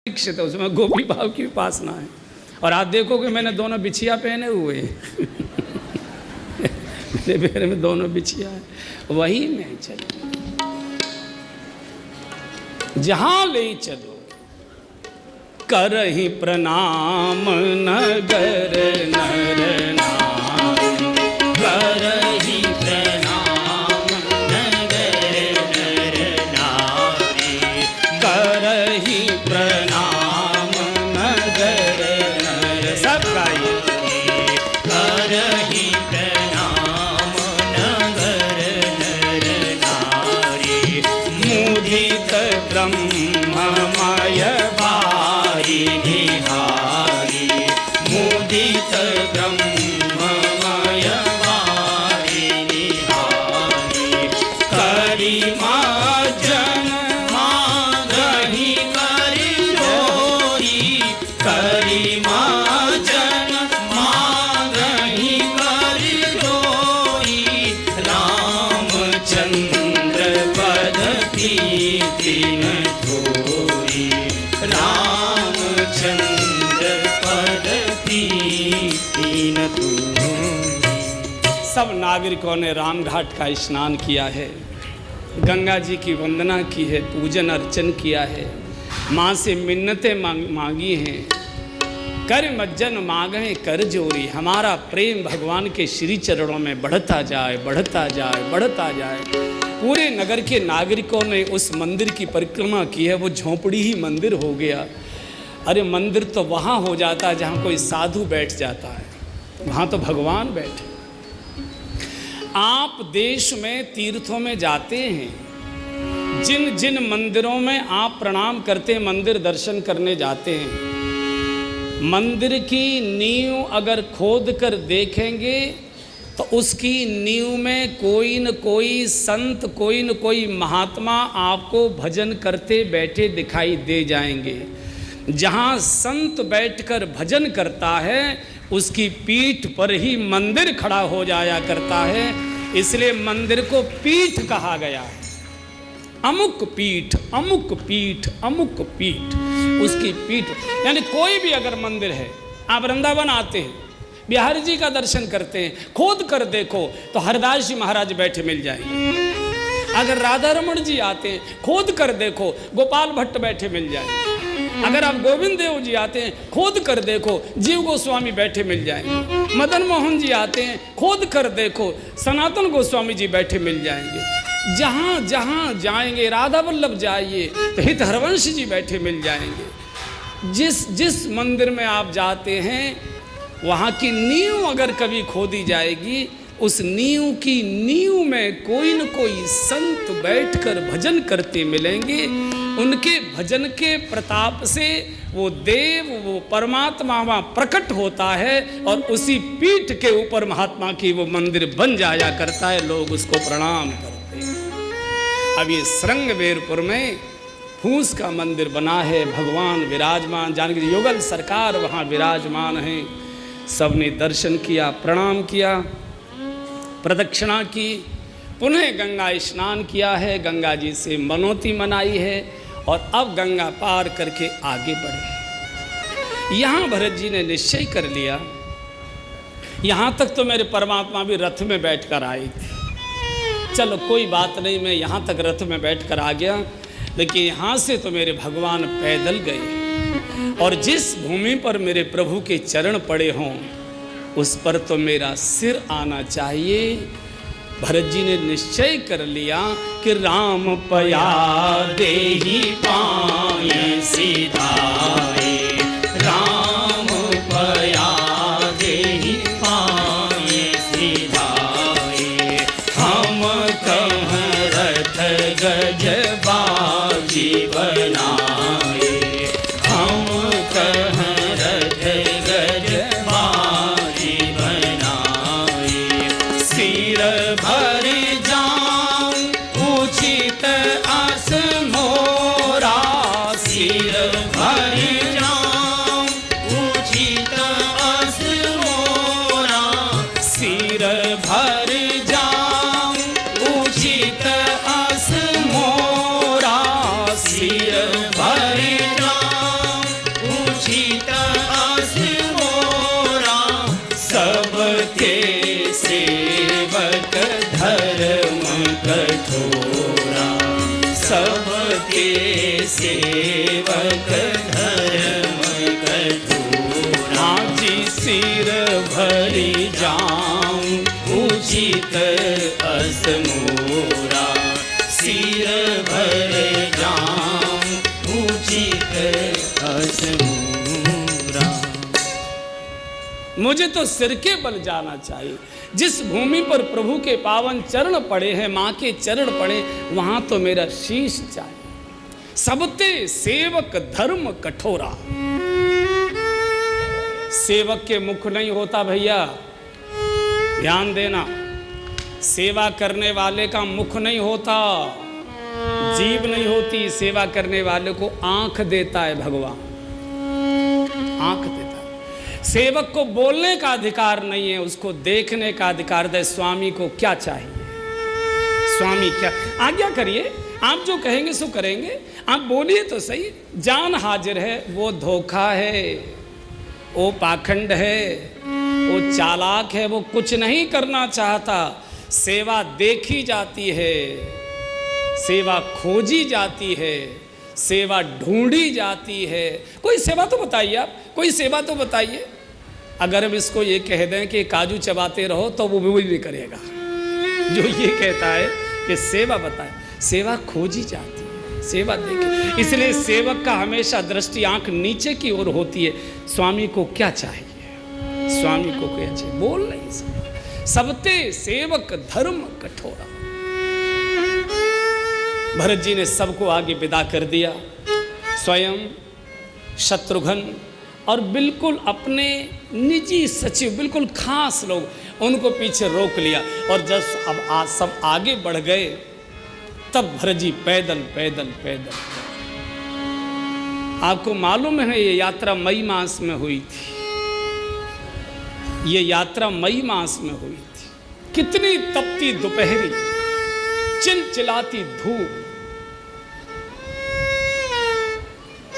दीक्षित है, उसमें गोपी भाव की उपासना है। और आप देखो कि मैंने दोनों बिछिया पहने हुए हैं मेरे पैर में दोनों बिछिया है, वही मैं चलो जहां ले चलो। करहि प्रणाम नगर नर नारी, करहि प्रणाम नगर नर नारी, करहि प्रणाम नगर नर। सब गाइए। करहि प्रणाम नगर नर नारी, मुदित ब्रह्ममय निहारी, मुदित ब्रह्ममय वारी निहारी। करिमा जन मागहि करि जोरी, करिमा जन मागहि करि जोरी। रामचंद्र पद प्रीति न थोरी, रामचंद्र पद प्रीति न थोरी। सब नागरिकों ने रामघाट का स्नान किया है, गंगा जी की वंदना की है, पूजन अर्चन किया है, माँ से मिन्नतें मांगी हैं। कर मज्जन मांगे कर जोरी। हमारा प्रेम भगवान के श्री चरणों में बढ़ता जाए, बढ़ता जाए, बढ़ता जाए। पूरे नगर के नागरिकों ने उस मंदिर की परिक्रमा की है, वो झोंपड़ी ही मंदिर हो गया। अरे मंदिर तो वहाँ हो जाता है जहाँ कोई साधु बैठ जाता है, वहाँ तो भगवान बैठे। आप देश में तीर्थों में जाते हैं, जिन जिन मंदिरों में आप प्रणाम करते हैं, मंदिर दर्शन करने जाते हैं, मंदिर की नींव अगर खोद कर देखेंगे तो उसकी नींव में कोई न कोई संत, कोई न कोई महात्मा आपको भजन करते बैठे दिखाई दे जाएंगे। जहाँ संत बैठकर भजन करता है उसकी पीठ पर ही मंदिर खड़ा हो जाया करता है, इसलिए मंदिर को पीठ कहा गया है। अमुक पीठ, अमुक पीठ, अमुक पीठ, उसकी पीठ। यानी कोई भी अगर मंदिर है, आप वृंदावन आते हैं, बिहारी जी का दर्शन करते हैं, खोद कर देखो तो हरदास जी महाराज बैठे मिल जाएंगे। अगर राधा रमण जी आते हैं, खोद कर देखो गोपाल भट्ट बैठे मिल जाएंगे। अगर आप गोविंद देव जी आते हैं, खोद कर देखो जीव गोस्वामी बैठे मिल जाएंगे। मदन मोहन जी आते हैं, खोद कर देखो सनातन गोस्वामी जी बैठे मिल जाएंगे। जहाँ जहाँ जाएंगे, राधा वल्लभ जाइए तो हित हरवंश जी बैठे मिल जाएंगे। जिस जिस मंदिर में आप जाते हैं वहाँ की नींव अगर कभी खोदी जाएगी, उस नींव की नींव में कोई न कोई संत बैठकर भजन करते मिलेंगे। उनके भजन के प्रताप से वो देव, वो परमात्मा वहाँ प्रकट होता है और उसी पीठ के ऊपर महात्मा की वो मंदिर बन जाया करता है, लोग उसको प्रणाम करते हैं। अब ये श्रृंगवेरपुर में फूस का मंदिर बना है, भगवान विराजमान, जानकी युगल सरकार वहाँ विराजमान है। सबने दर्शन किया, प्रणाम किया, प्रदक्षिणा की, पुनः गंगा स्नान किया है, गंगा जी से मनोती मनाई है और अब गंगा पार करके आगे बढ़े। यहाँ भरत जी ने निश्चय कर लिया, यहाँ तक तो मेरे परमात्मा भी रथ में बैठकर आए थे, चलो कोई बात नहीं, मैं यहाँ तक रथ में बैठकर आ गया, लेकिन यहाँ से तो मेरे भगवान पैदल गए और जिस भूमि पर मेरे प्रभु के चरण पड़े हों उस पर तो मेरा सिर आना चाहिए। भरत जी ने निश्चय कर लिया कि राम पया देहि पाए सिधाए, राम पया देहि पाए सिधाए। हम कह रथ गज बाजी बनाए, हम कह रथ गज बाजी बनाए। सिर भर जाऊं उचित अस मोरा, सिर भर जाऊं उचित अस मोरा, सिर भर जाऊं उचित अस मोरा, सिर भर जाऊं सेवक धर्म कठोरा। जी सिर भरी जाऊं उचित अस मोरा। सिर भर जाऊं उचित अस मोरा। मुझे तो सिर के बल जाना चाहिए। जिस भूमि पर प्रभु के पावन चरण पड़े हैं, माँ के चरण पड़े, वहां तो मेरा शीश चाहिए। सबते सेवक धर्म कठोरा। सेवक के मुख नहीं होता भैया, ध्यान देना। सेवा करने वाले का मुख नहीं होता, जीभ नहीं होती। सेवा करने वाले को आंख देता है भगवान, आंख देता है। सेवक को बोलने का अधिकार नहीं है, उसको देखने का अधिकार है। स्वामी को क्या चाहिए, स्वामी क्या आज्ञा करिए, आप जो कहेंगे सो करेंगे। आप बोलिए तो सही। जान हाजिर है, वो धोखा है, वो पाखंड है, वो चालाक है, वो कुछ नहीं करना चाहता। सेवा देखी जाती है, सेवा खोजी जाती है, सेवा ढूंढी जाती है। कोई सेवा तो बताइए आप, कोई सेवा तो बताइए। अगर हम इसको ये कह दें कि काजू चबाते रहो तो वो भी करेगा। जो ये कहता है कि सेवा बताए, सेवा खोजी जाती है, सेवा देखे। इसलिए सेवक का हमेशा दृष्टि आंख नीचे की ओर होती है। स्वामी को क्या चाहिए, स्वामी को क्या चाहिए, बोल नहीं सकता। सबते सेवक धर्म कठोरा। भरत जी ने सबको आगे विदा कर दिया। स्वयं शत्रुघ्न और बिल्कुल अपने निजी सचिव, बिल्कुल खास लोग, उनको पीछे रोक लिया। और जब अब सब आगे बढ़ गए, तब भरत जी पैदल पैदल पैदल। आपको मालूम है ये यात्रा मई मास में हुई थी, ये यात्रा मई मास में हुई थी। कितनी तपती दोपहरी, चिलचिलाती धूप,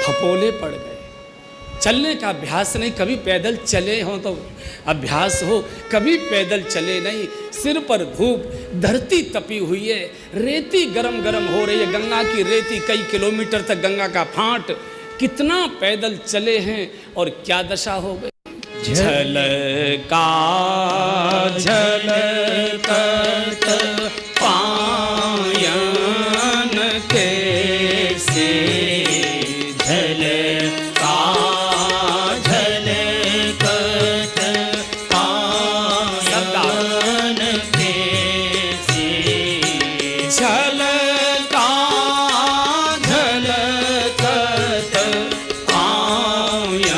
फपोले पड़ गए। चलने का अभ्यास नहीं, कभी पैदल चले हो तो अभ्यास हो, कभी पैदल चले नहीं। सिर पर धूप, धरती तपी हुई है, रेती गरम गरम हो रही है, गंगा की रेती कई किलोमीटर तक, गंगा का फांट। कितना पैदल चले हैं और क्या दशा हो गई। झलका झलकत पायन कैसे। झलका झलकत पायन कैसे। झलका झलकत पायन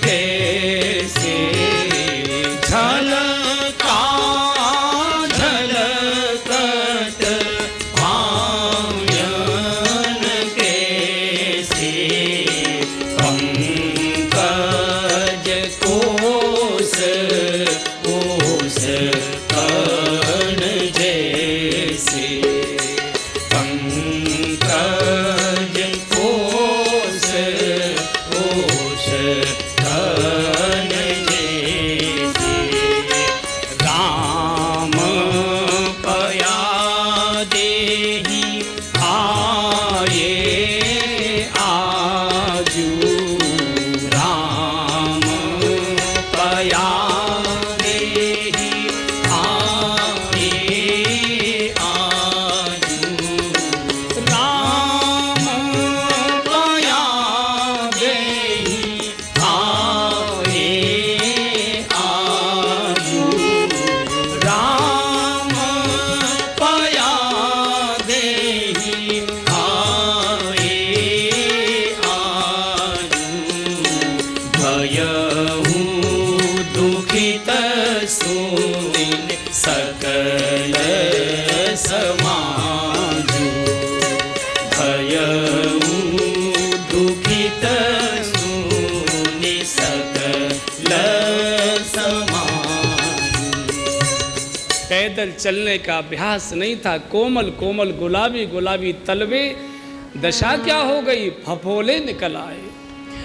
कैसे। झलका झलकत पायन कैसे। पंकज कोस कोस कण जैसे। पंकज कोस कोस कण जैसे। राम पया देहि आये आजू। राम पया देहि आये आजू। राम पया देहि आये आजू। राम पया देहि आये आजू। भयहु दुखित सुनिन सकल समाजू। भयहु दुखित सुनि सकल समाजू। पैदल चलने का अभ्यास नहीं था। कोमल कोमल गुलाबी गुलाबी तलवे, दशा क्या हो गई, फफोले निकल आए।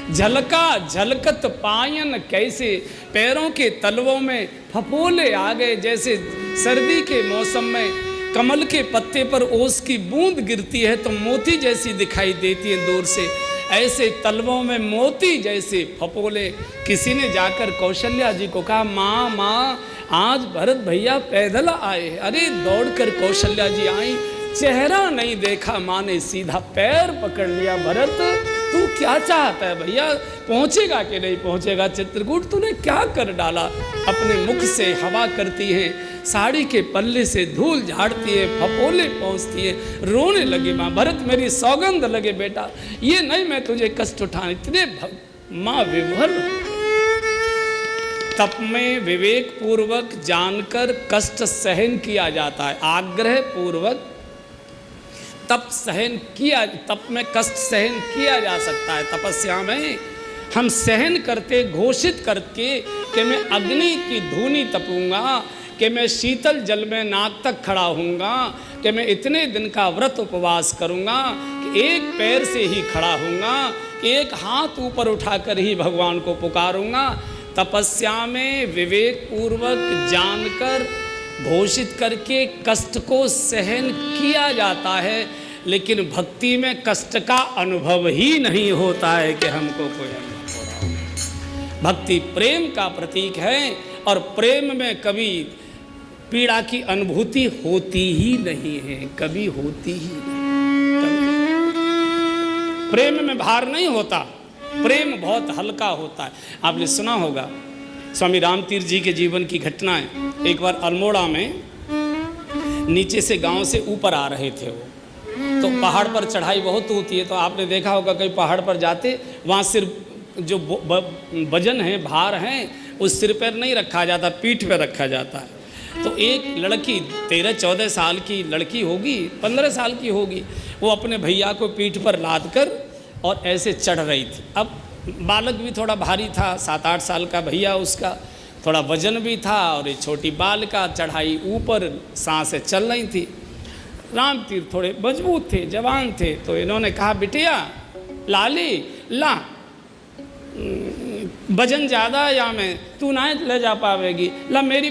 झलका झलकत पायन कैसे, पैरों के तलवों में फफोले आ गए। जैसे सर्दी के मौसम में कमल के पत्ते पर ओस की बूंद गिरती है तो मोती जैसी दिखाई देती है दूर से, ऐसे तलवों में मोती जैसे फपोले। किसी ने जाकर कौशल्या जी को कहा, माँ माँ आज भरत भैया पैदल आए। अरे दौड़कर कौशल्या जी आई, चेहरा नहीं देखा माँ ने, सीधा पैर पकड़ लिया। भरत तू क्या चाहता है भैया, पहुँचेगा कि नहीं पहुँचेगा? चित्रकूट तूने क्या कर डाला? अपने मुख से हवा करती है, साड़ी के पल्ले से धूल झाड़ती है, फपोले पहुँचती है, रोने लगी माँ। भरत मेरी सौगंध लगे बेटा, ये नहीं मैं तुझे कष्ट उठाने। इतने माँ विभल। तप में विवेक पूर्वक जानकर कष्ट सहन किया जाता है, आग्रह पूर्वक तप में कष्ट सहन किया जा सकता है। तपस्या में हम सहन करते, घोषित करके कि मैं अग्नि की धूनी तपूंगा, कि मैं शीतल जल में नाक तक खड़ा होऊंगा, कि मैं इतने दिन का व्रत उपवास करूंगा, कि एक पैर से ही खड़ा होऊंगा, कि एक हाथ ऊपर उठाकर ही भगवान को पुकारूंगा। तपस्या में विवेक पूर्वक जानकर घोषित करके कष्ट को सहन किया जाता है, लेकिन भक्ति में कष्ट का अनुभव ही नहीं होता है कि हमको कोई अनुभव हो रहा है। भक्ति प्रेम का प्रतीक है और प्रेम में कभी पीड़ा की अनुभूति होती ही नहीं है, कभी होती ही नहीं। कभी। प्रेम में भार नहीं होता, प्रेम बहुत हल्का होता है। आपने सुना होगा स्वामी रामतीर्थ जी के जीवन की घटनाएं। एक बार अल्मोड़ा में नीचे से गांव से ऊपर आ रहे थे वो, तो पहाड़ पर चढ़ाई बहुत होती है, तो आपने देखा होगा कई पहाड़ पर जाते वहाँ सिर जो वजन है, भार है, उस सिर पर नहीं रखा जाता, पीठ पर रखा जाता है। तो एक लड़की 13-14 साल की लड़की होगी, 15 साल की होगी, वो अपने भैया को पीठ पर लाद कर और ऐसे चढ़ रही थी। अब बालक भी थोड़ा भारी था, 7-8 साल का भैया उसका, थोड़ा वजन भी था और एक छोटी बाल का, चढ़ाई ऊपर सांसें चल रही थी। रामतीर्थ थोड़े मजबूत थे, जवान थे, तो इन्होंने कहा बिटिया लाली ला, वजन ज़्यादा या मैं, तू ना ले जा पावेगी, ला मेरी